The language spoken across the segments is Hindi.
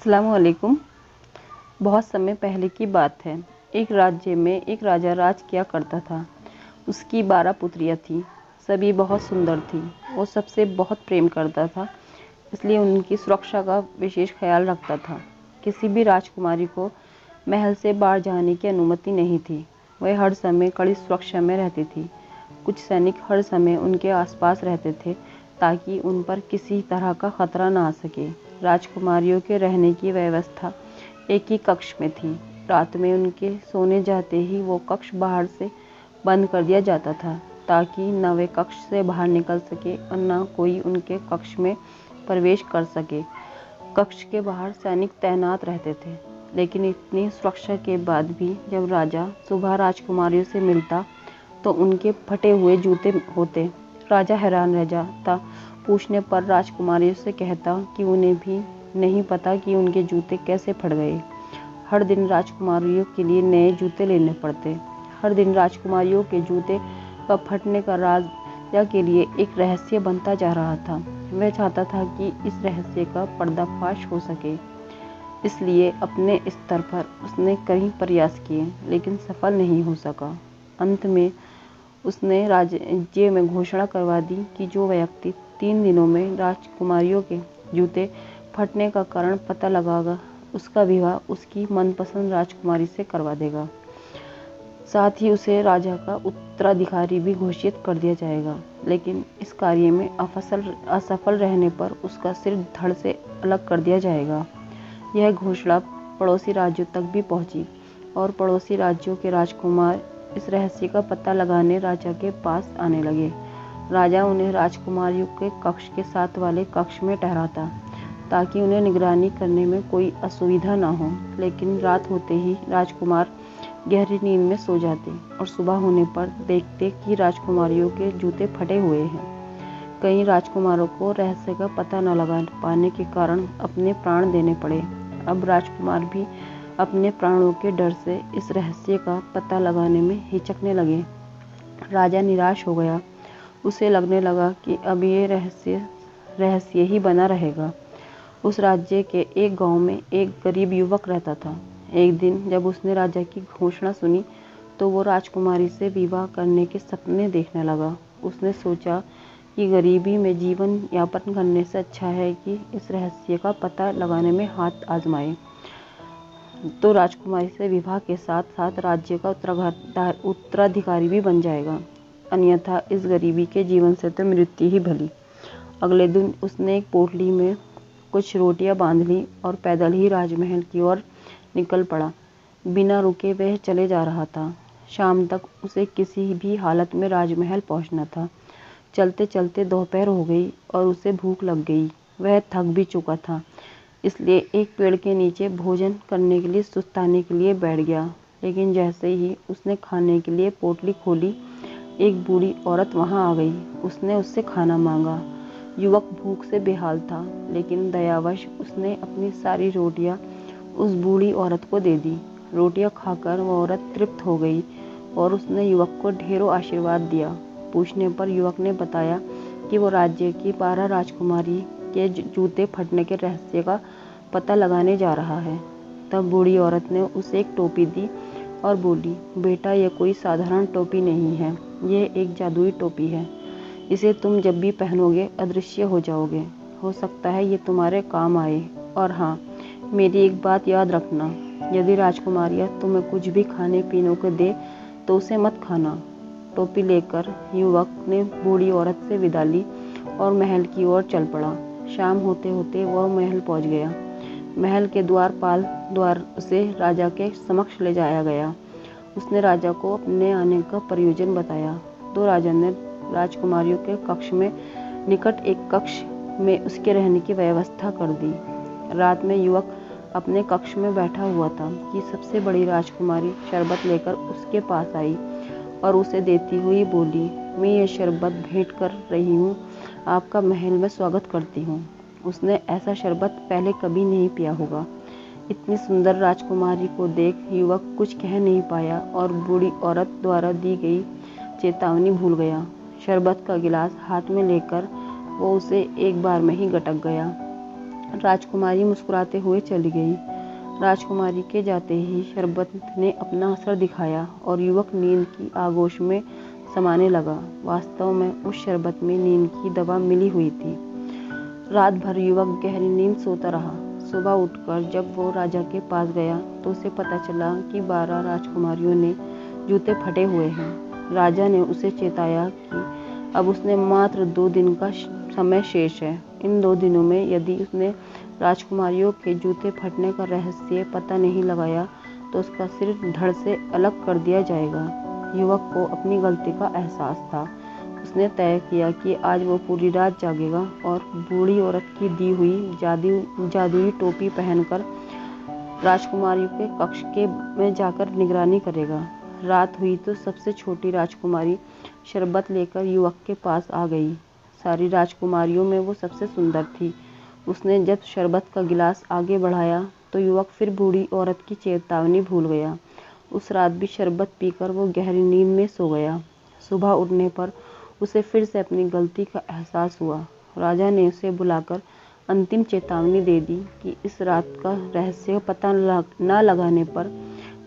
अस्सलामुअलैकुम। बहुत समय पहले की बात है। एक राज्य में एक राजा राज किया करता था। उसकी 12 पुत्रियां थीं। सभी बहुत सुंदर थीं। वो सबसे बहुत प्रेम करता था, इसलिए उनकी सुरक्षा का विशेष ख्याल रखता था। किसी भी राजकुमारी को महल से बाहर जाने की अनुमति नहीं थी। वह हर समय कड़ी सुरक्षा में रहती थी। कुछ सैनिक हर समय उनके आसपास रहते थे ताकि उन पर किसी तरह का खतरा न आ सके। राजकुमारियों के रहने की व्यवस्था एक ही कक्ष में थी। रात में उनके सोने जाते ही वो कक्ष बाहर से बंद कर दिया जाता था ताकि न वे कक्ष से बाहर निकल सके और न कोई उनके कक्ष में प्रवेश कर सके। कक्ष के बाहर सैनिक तैनात रहते थे, लेकिन इतनी सुरक्षा के बाद भी जब राजा सुबह राजकुमारियों से मिलता तो उनके फटे हुए जूते होते। राजा हैरान रह जाता। पूछने पर राजकुमारियों से कहता कि उन्हें भी नहीं पता कि उनके जूते कैसे फट गए। हर दिन राजकुमारियों के लिए नए जूते लेने पड़ते। हर दिन राजकुमारियों के जूते का फटने का राजा के लिए एक रहस्य बनता जा रहा था। वह चाहता था कि इस रहस्य का पर्दाफाश हो सके, इसलिए अपने स्तर पर उसने कई प्रयास किए, लेकिन सफल नहीं हो सका। अंत में उसने राज्य में घोषणा करवा दी कि जो व्यक्ति 3 दिनों में राजकुमारियों के जूते फटने का कारण पता लगागा, उसका विवाह उसकी मनपसंद राजकुमारी से करवा देगा। साथ ही उसे राजा का उत्तराधिकारी भी घोषित कर दिया जाएगा, लेकिन इस कार्य में असफल रहने पर उसका सिर धड़ से अलग कर दिया जाएगा। यह घोषणा पड़ोसी राज्यों तक भी पहुंची और पड़ोसी राज्यों के राजकुमार इस रहस्य का पता लगाने राजा के पास आने लगे। राजा उन्हें राजकुमारियों के कक्ष के साथ वाले कक्ष में ठहराता ताकि उन्हें निगरानी करने में कोई असुविधा न हो। लेकिन रात होते ही राजकुमार गहरी नींद में सो जाते और सुबह होने पर देखते कि राजकुमारियों के जूते फटे हुए हैं। कई राजकुमारों को रहस्य का पता न लगा पाने के कारण अपने प्राण देने पड़े। अब राजकुमार भी अपने प्राणों के डर से इस रहस्य का पता लगाने में हिचकने लगे। राजा निराश हो गया। उसे लगने लगा कि अब ये रहस्य ही बना रहेगा। उस राज्य के एक गांव में एक गरीब युवक रहता था। एक दिन जब उसने राजा की घोषणा सुनी तो वो राजकुमारी से विवाह करने के सपने देखने लगा। उसने सोचा कि गरीबी में जीवन यापन करने से अच्छा है कि इस रहस्य का पता लगाने में हाथ आजमाए। तो राजकुमारी से विवाह के साथ साथ राज्य का उत्तराधिकारी भी बन जाएगा, अन्यथा इस गरीबी के जीवन से तो मृत्यु ही भली। अगले दिन उसने एक पोटली में कुछ रोटियां बांध ली और पैदल ही राजमहल की ओर निकल पड़ा। बिना रुके वह चले जा रहा था। शाम तक उसे किसी भी हालत में राजमहल पहुंचना था। चलते चलते दोपहर हो गई और उसे भूख लग गई। वह थक भी चुका था, इसलिए एक पेड़ के नीचे भोजन करने के लिए सुस्ताने के लिए बैठ गया। लेकिन जैसे ही उसने खाने के लिए पोटली खोली, एक बूढ़ी औरत वहां आ गई। उसने उससे खाना मांगा। युवक भूख से बेहाल था, लेकिन दयावश उसने अपनी सारी रोटियां उस बूढ़ी औरत को दे दी। रोटियां खाकर वह औरत तृप्त हो गई और उसने युवक को ढेरों आशीर्वाद दिया। पूछने पर युवक ने बताया कि वो राज्य की 12 राजकुमारी के जूते फटने के रहस्य का पता लगाने जा रहा है। तब बूढ़ी औरत ने उसे एक टोपी दी और बोली, बेटा, यह कोई साधारण टोपी नहीं है, यह एक जादुई टोपी है। इसे तुम जब भी पहनोगे अदृश्य हो जाओगे। हो सकता है ये तुम्हारे काम आए। और हाँ, मेरी एक बात याद रखना, यदि राजकुमारियाँ तुम्हें कुछ भी खाने पीने को दे तो उसे मत खाना। टोपी लेकर युवक ने बूढ़ी औरत से विदा ली और महल की ओर चल पड़ा। शाम होते होते वह महल पहुंच गया। महल के द्वारपाल द्वार उसे राजा के समक्ष ले जाया गया। उसने राजा को अपने आने का प्रयोजन बताया तो राजा ने राजकुमारियों के कक्ष में निकट एक कक्ष में उसके रहने की व्यवस्था कर दी। रात में युवक अपने कक्ष में बैठा हुआ था कि सबसे बड़ी राजकुमारी शरबत लेकर उसके पास आई और उसे देती हुई बोली, मैं ये शरबत भेंट कर रही हूँ, आपका महल में स्वागत करती हूँ। उसने ऐसा शरबत पहले कभी नहीं पिया होगा। इतनी सुंदर राजकुमारी को देख युवक कुछ कह नहीं पाया और बूढ़ी औरत द्वारा दी गई चेतावनी भूल गया। शरबत का गिलास हाथ में लेकर वो उसे एक बार में ही गटक गया। राजकुमारी मुस्कुराते हुए चली गई। राजकुमारी के जाते ही शरबत ने अपना असर दिखाया और युवक नींद की आगोश में समाने लगा। वास्तव में उस शरबत में नींद की दवा मिली हुई थी। रात भर युवक गहरी नींद सोता रहा। सुबह उठकर जब वो राजा के पास गया तो उसे पता चला कि 12 राजकुमारियों ने जूते फटे हुए हैं। राजा ने उसे चेताया कि अब उसने मात्र 2 दिन का समय शेष है। इन 2 दिनों में यदि उसने राजकुमारियों के जूते फटने का रहस्य पता नहीं लगाया तो उसका सिर धड़ से अलग कर दिया जाएगा। युवक को अपनी गलती का एहसास था। उसने तय किया कि आज वो पूरी रात जागेगा और बूढ़ी औरत की दी हुई जादुई टोपी पहनकर राजकुमारियों के कक्ष में जाकर निगरानी करेगा। रात हुई तो सबसे छोटी राजकुमारी शरबत लेकर युवक के पास आ गई। सारी राजकुमारियों में वो सबसे सुंदर थी। उसने जब शरबत का गिलास आगे बढ़ाया तो युवक फिर बूढ़ी औरत की चेतावनी भूल गया। उस रात भी शरबत पीकर वो गहरी नींद में सो गया। सुबह उठने पर उसे फिर से अपनी गलती का एहसास हुआ। राजा ने उसे बुलाकर अंतिम चेतावनी दे दी कि इस रात का रहस्य पता न लगाने पर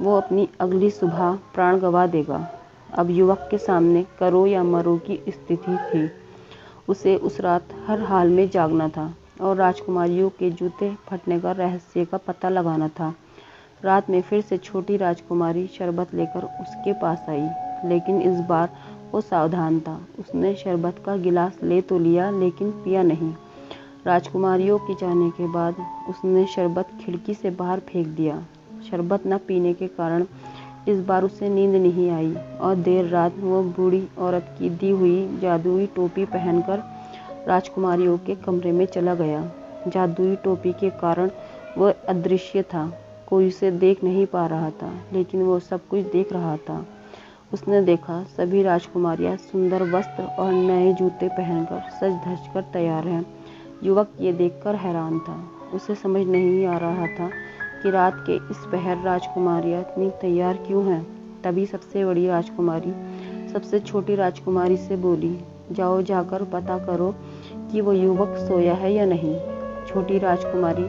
वो अपनी अगली सुबह प्राण गंवा देगा। अब युवक के सामने करो या मरो की स्थिति थी। उसे उस रात हर हाल में जागना था और राजकुमारियों के जूते फटने का रहस्य का पता लगाना था। रात में फिर से छोटी राजकुमारी शरबत लेकर उसके पास आई, लेकिन इस बार वो सावधान था। उसने शरबत का गिलास ले तो लिया लेकिन पिया नहीं। राजकुमारियों के जाने के बाद उसने शरबत खिड़की से बाहर फेंक दिया। शरबत न पीने के कारण इस बार उसे नींद नहीं आई और देर रात वो बूढ़ी औरत की दी हुई जादुई टोपी पहनकर राजकुमारियों के कमरे में चला गया। जादुई टोपी के कारण वह अदृश्य था। कोई उसे देख नहीं पा रहा था, लेकिन वो सब कुछ देख रहा था। उसने देखा सभी राजकुमारियां सुंदर वस्त्र और नए जूते पहनकर सज धज कर तैयार हैं। युवक ये देखकर हैरान था। उसे समझ नहीं आ रहा था कि रात के इस पहर राजकुमारियां इतनी तैयार क्यों हैं। तभी सबसे बड़ी राजकुमारी सबसे छोटी राजकुमारी से बोली, जाओ जाकर पता करो कि वो युवक सोया है या नहीं। छोटी राजकुमारी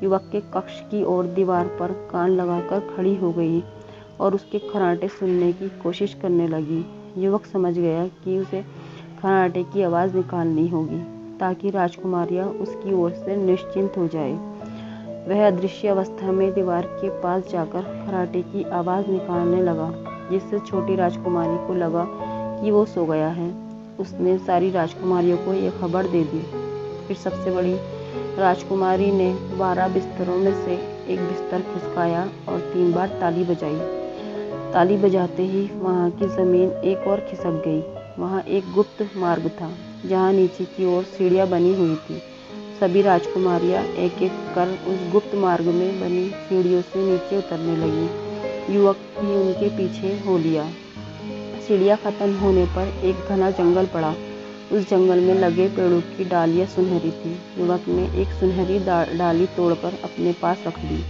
युवक के कक्ष की ओर दीवार पर कान लगाकर खड़ी हो गई और उसके खर्राटे सुनने की कोशिश करने लगी। युवक समझ गया कि उसे खर्राटे की आवाज़ निकालनी होगी ताकि राजकुमारियां उसकी ओर से निश्चिंत हो जाए। वह अदृश्य अवस्था में दीवार के पास जाकर खर्राटे की आवाज़ निकालने लगा, जिससे छोटी राजकुमारी को लगा कि वो सो गया है। उसने सारी राजकुमारियों को ये खबर दे दी। फिर सबसे बड़ी राजकुमारी ने 12 बिस्तरों में से एक बिस्तर खिसकाया और 3 बार ताली बजाई। ताली बजाते ही वहाँ की जमीन एक और खिसक गई। वहाँ एक गुप्त मार्ग था जहाँ नीचे की ओर सीढ़ियाँ बनी हुई थी। सभी राजकुमारियाँ एक एक कर उस गुप्त मार्ग में बनी सीढ़ियों से नीचे उतरने लगी। युवक भी उनके पीछे हो लिया। सीढ़ियाँ खत्म होने पर एक घना जंगल पड़ा। उस जंगल में लगे पेड़ों की डालियाँ सुनहरी थी। युवक ने एक सुनहरी डाली तोड़कर अपने पास रख ली।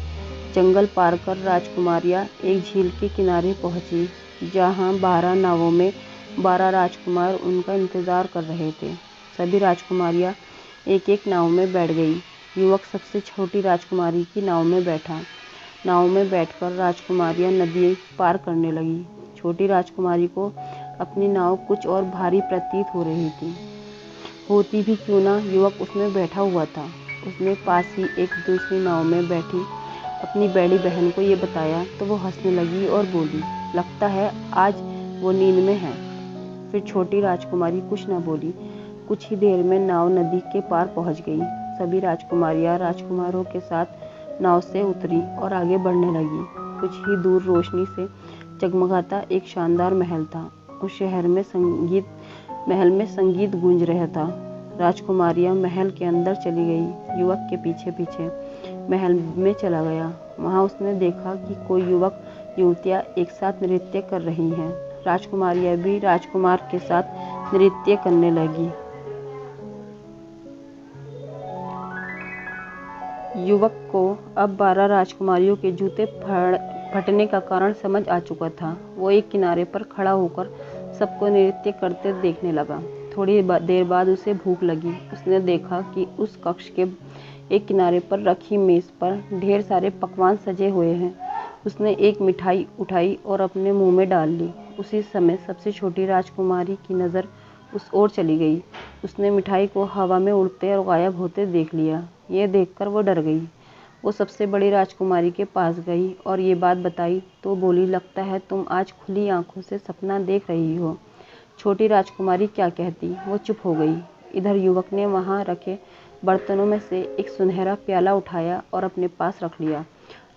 जंगल पार कर राजकुमारियाँ एक झील के किनारे पहुंची, जहाँ 12 नावों में 12 राजकुमार उनका इंतजार कर रहे थे। सभी राजकुमारियाँ एक एक नाव में बैठ गई। युवक सबसे छोटी राजकुमारी की नाव में बैठा। नाव में बैठकर राजकुमारियाँ नदी पार करने लगी। छोटी राजकुमारी को अपनी नाव कुछ और भारी प्रतीत हो रही थी। होती भी क्यों ना, युवक उसमें बैठा हुआ था। उसने पास ही एक दूसरी नाव में बैठी अपनी बड़ी बहन को ये बताया तो वो हंसने लगी और बोली, लगता है आज वो नींद में है। फिर छोटी राजकुमारी कुछ न बोली। कुछ ही देर में नाव नदी के पार पहुंच गई। सभी राजकुमारियां राजकुमारों के साथ नाव से उतरी और आगे बढ़ने लगी। कुछ ही दूर रोशनी से जगमगाता एक शानदार महल था। उस महल में संगीत गूंज रहा था। राजकुमारियां महल के अंदर चली गई। युवक के पीछे पीछे महल में चला गया। वहां उसने देखा कि कोई युवक युवतियां एक साथ नृत्य कर रही हैं। राजकुमारियां भी राजकुमार के साथ नृत्य करने लगी। युवक को अब 12 राजकुमारियों के जूते फटने का कारण समझ आ चुका था। वो एक किनारे पर खड़ा होकर सबको नृत्य करते देखने लगा। थोड़ी देर बाद उसे भूख लगी। उसने देखा कि उस कक्ष एक किनारे पर रखी मेज पर ढेर सारे पकवान सजे हुए हैं। उसने एक मिठाई उठाई और अपने मुंह में डाल ली। उसी समय सबसे छोटी राजकुमारी की नज़र उस ओर चली गई। उसने मिठाई को हवा में उड़ते और गायब होते देख लिया। ये देखकर वो डर गई। वो सबसे बड़ी राजकुमारी के पास गई और ये बात बताई तो बोली, लगता है तुम आज खुली आंखों से सपना देख रही हो। छोटी राजकुमारी क्या कहती, वो चुप हो गई। इधर युवक ने वहाँ रखे बर्तनों में से एक सुनहरा प्याला उठाया और अपने पास रख लिया।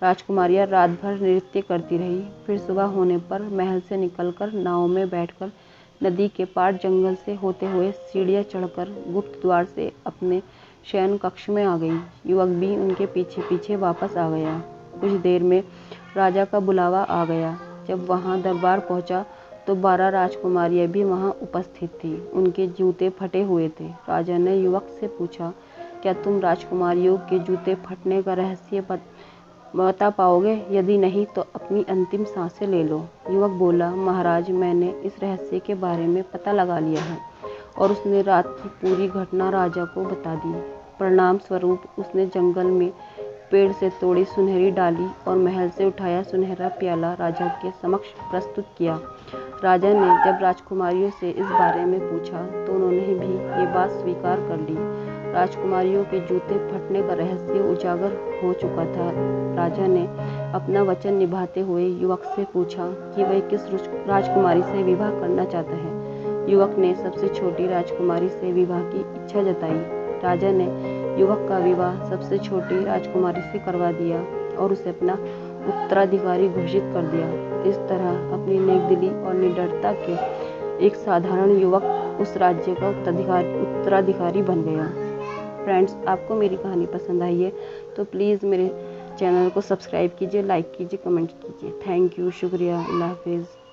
राजकुमारियाँ रात भर नृत्य करती रही। फिर सुबह होने पर महल से निकलकर नाव में बैठकर नदी के पार जंगल से होते हुए सीढ़ियाँ चढ़कर गुप्त द्वार से अपने शयन कक्ष में आ गई। युवक भी उनके पीछे पीछे वापस आ गया। कुछ देर में राजा का बुलावा आ गया। जब वहाँ दरबार पहुँचा तो 12 राजकुमारियाँ भी वहाँ उपस्थित थीं। उनके जूते फटे हुए थे। राजा ने युवक से पूछा, क्या तुम राजकुमारियों के जूते फटने का रहस्य बता पाओगे? यदि नहीं तो अपनी अंतिम सांसें ले लो। युवक बोला, महाराज, मैंने इस रहस्य के बारे में पता लगा लिया है। और उसने रात की पूरी घटना राजा को बता दी। परिणाम स्वरूप उसने जंगल में पेड़ से तोड़ी सुनहरी डाली और महल से उठाया सुनहरा प्याला राजा के समक्ष प्रस्तुत किया। राजा ने जब राजकुमारियों से इस बारे में पूछा तो उन्होंने भी ये बात स्वीकार कर ली। राजकुमारियों के जूते फटने का रहस्य उजागर हो चुका था। राजा ने अपना वचन निभाते हुए युवक से पूछा कि वह किस राजकुमारी से विवाह करना चाहता है। युवक ने सबसे छोटी राजकुमारी से विवाह की इच्छा जताई। राजा ने युवक का विवाह सबसे छोटी राजकुमारी से करवा दिया और उसे अपना उत्तराधिकारी घोषित कर दिया। इस तरह अपनी नेकदिली और निडरता के एक साधारण युवक उस राज्य का उत्तराधिकारी बन गया। फ्रेंड्स, आपको मेरी कहानी पसंद आई है तो प्लीज़ मेरे चैनल को सब्सक्राइब कीजिए, लाइक कीजिए, कमेंट कीजिए। थैंक यू, शुक्रिया, अल्लाह हाफिज़।